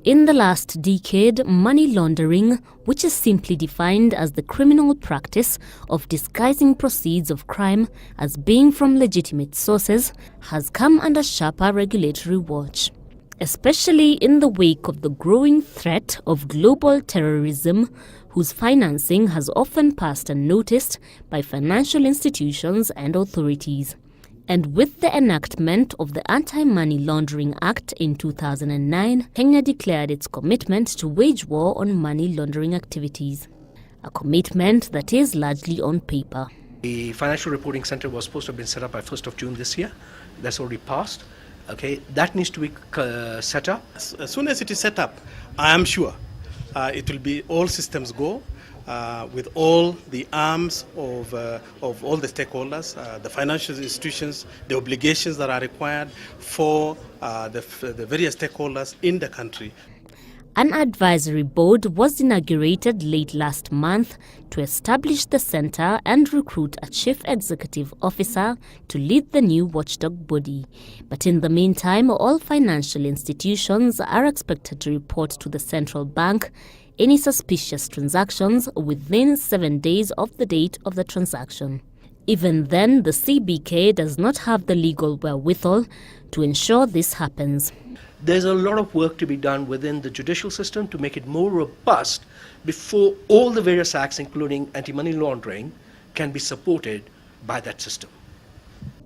In the last decade, money laundering, which is simply defined as the criminal practice of disguising proceeds of crime as being from legitimate sources, has come under sharper regulatory watch. Especially in the wake of the growing threat of global terrorism, whose financing has often passed unnoticed by financial institutions and authorities. And with the enactment of the Anti-Money Laundering Act in 2009, Kenya declared its commitment to wage war on money laundering activities. A commitment that is largely on paper. The Financial Reporting Center was supposed to have been set up by 1st of June this year. That's already passed. Okay, that needs to be set up. As soon as it is set up, I am sure it will be all systems go. With all the arms of all the stakeholders, the financial institutions, the obligations that are required for the various stakeholders in the country. An advisory board was inaugurated late last month to establish the center and recruit a chief executive officer to lead the new watchdog body. But in the meantime, all financial institutions are expected to report to the central bank any suspicious transactions within 7 days of the date of the transaction. Even then, the CBK does not have the legal wherewithal to ensure this happens. There's a lot of work to be done within the judicial system to make it more robust before all the various acts, including anti-money laundering, can be supported by that system.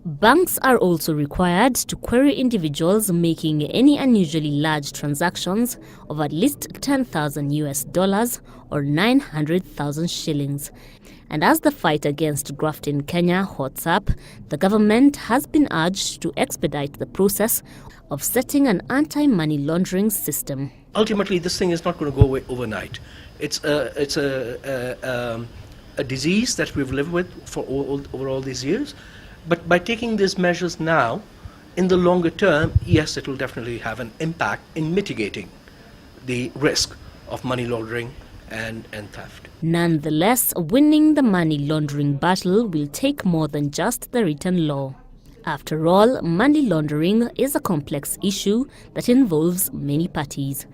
Banks are also required to query individuals making any unusually large transactions of at least $10,000 or 900,000 shillings. And as the fight against graft in Kenya hots up, the government has been urged to expedite the process of setting an anti-money laundering system. Ultimately, this thing is not going to go away overnight. It's a disease that we've lived with for over all these years. But by taking these measures now, in the longer term, yes, it will definitely have an impact in mitigating the risk of money laundering and theft. Nonetheless, winning the money laundering battle will take more than just the written law. After all, money laundering is a complex issue that involves many parties.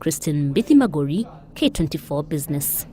Christine Mbithimagori, K24 Business.